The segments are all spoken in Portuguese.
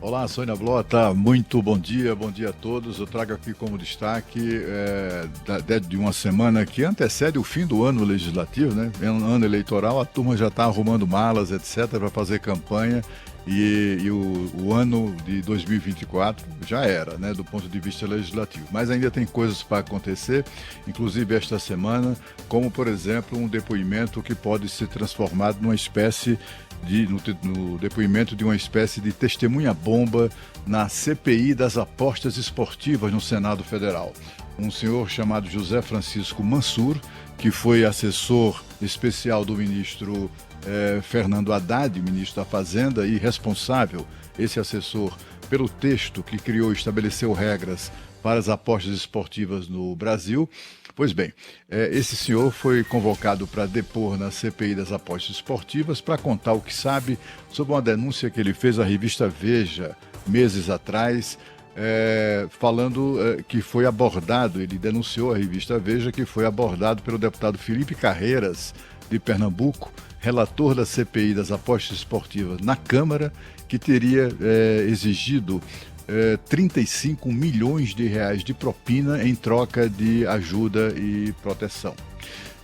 Olá, Sônia Blota, muito bom dia a todos. Eu trago aqui como destaque de uma semana que antecede o fim do ano legislativo, né? É um ano eleitoral, a turma já está arrumando malas, etc., para fazer campanha e o ano de 2024 já era, né, do ponto de vista legislativo. Mas ainda tem coisas para acontecer, inclusive esta semana, como, por exemplo, um depoimento que pode ser transformado numa espécie no depoimento de uma espécie de testemunha-bomba na CPI das apostas esportivas no Senado Federal. Um senhor chamado José Francisco Mansur, que foi assessor especial do ministro Fernando Haddad, ministro da Fazenda, e responsável, esse assessor, pelo texto que criou e estabeleceu regras para as apostas esportivas no Brasil. Pois bem, esse senhor foi convocado para depor na CPI das apostas esportivas para contar o que sabe sobre uma denúncia que ele fez à revista Veja meses atrás, falando que foi abordado, ele denunciou à revista Veja que foi abordado pelo deputado Felipe Carreiras, de Pernambuco, relator da CPI das apostas esportivas na Câmara, que teria exigido 35 milhões de reais de propina em troca de ajuda e proteção.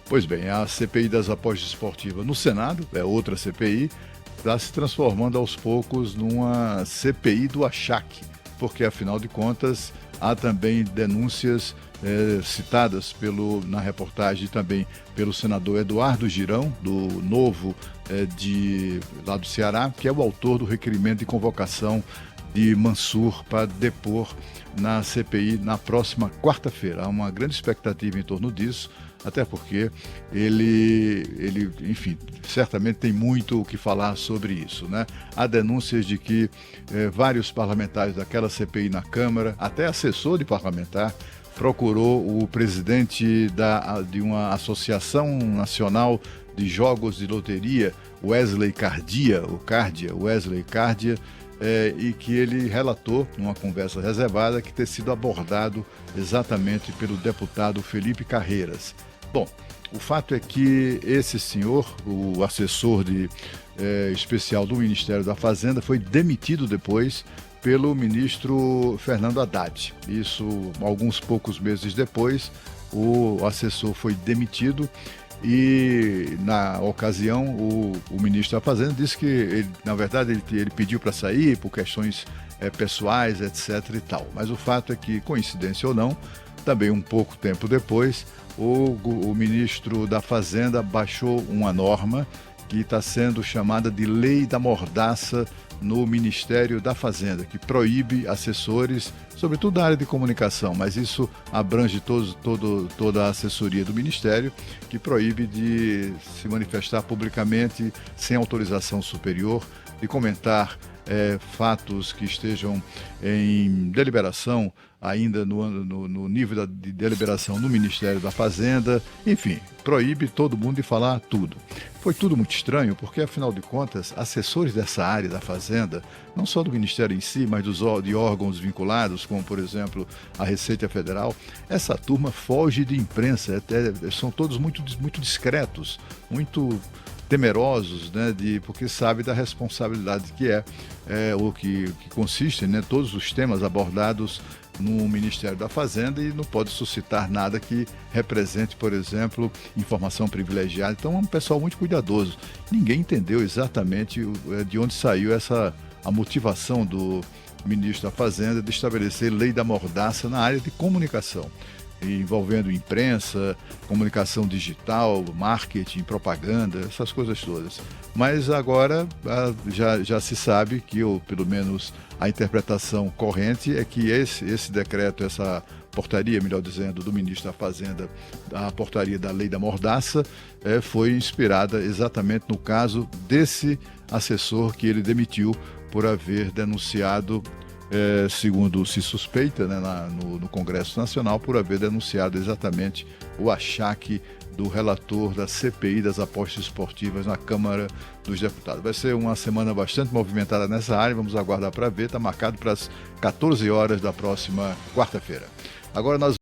Pois bem, a CPI das apostas esportivas no Senado, outra CPI, está se transformando aos poucos numa CPI do achaque, porque afinal de contas há também denúncias citadas na reportagem também pelo senador Eduardo Girão, do Novo, lá do Ceará, que é o autor do requerimento de convocação de Mansur para depor na CPI na próxima quarta-feira. Há uma grande expectativa em torno disso, até porque ele, enfim, certamente tem muito o que falar sobre isso, né? Há denúncias de que vários parlamentares daquela CPI na Câmara, até assessor de parlamentar, procurou o presidente de uma associação nacional de jogos de loteria, Wesley Cardia, e que ele relatou, numa conversa reservada, que ter sido abordado exatamente pelo deputado Felipe Carreiras. Bom, o fato é que esse senhor, o assessor especial do Ministério da Fazenda, foi demitido depois pelo ministro Fernando Haddad. Isso, alguns poucos meses depois, o assessor foi demitido. E, na ocasião, o ministro da Fazenda disse que, na verdade, ele pediu para sair por questões pessoais, etc. e tal. Mas o fato é que, coincidência ou não, também um pouco tempo depois, o ministro da Fazenda baixou uma norma que está sendo chamada de Lei da Mordaça no Ministério da Fazenda, que proíbe assessores, sobretudo da área de comunicação, mas isso abrange toda a assessoria do Ministério, que proíbe de se manifestar publicamente sem autorização superior, de comentar fatos que estejam em deliberação ainda no nível de deliberação no Ministério da Fazenda, enfim, proíbe todo mundo de falar tudo. Foi tudo muito estranho, porque, afinal de contas, assessores dessa área da Fazenda, não só do Ministério em si, mas de órgãos vinculados, como, por exemplo, a Receita Federal, essa turma foge de imprensa, são todos muito discretos, muito temerosos, né, porque sabe da responsabilidade que ou que consiste, né, todos os temas abordados no Ministério da Fazenda, e não pode suscitar nada que represente, por exemplo, informação privilegiada. Então é um pessoal muito cuidadoso. Ninguém entendeu exatamente de onde saiu a motivação do ministro da Fazenda de estabelecer lei da mordaça na área de comunicação, envolvendo imprensa, comunicação digital, marketing, propaganda, essas coisas todas. Mas agora já se sabe que, ou pelo menos a interpretação corrente, é que esse decreto, essa portaria, melhor dizendo, do ministro da Fazenda, a portaria da Lei da Mordaça, foi inspirada exatamente no caso desse assessor que ele demitiu por haver denunciado, segundo se suspeita, né, no Congresso Nacional, por haver denunciado exatamente o achaque do relator da CPI das apostas esportivas na Câmara dos Deputados. Vai ser uma semana bastante movimentada nessa área, vamos aguardar para ver, está marcado para as 14 horas da próxima quarta-feira. Agora nós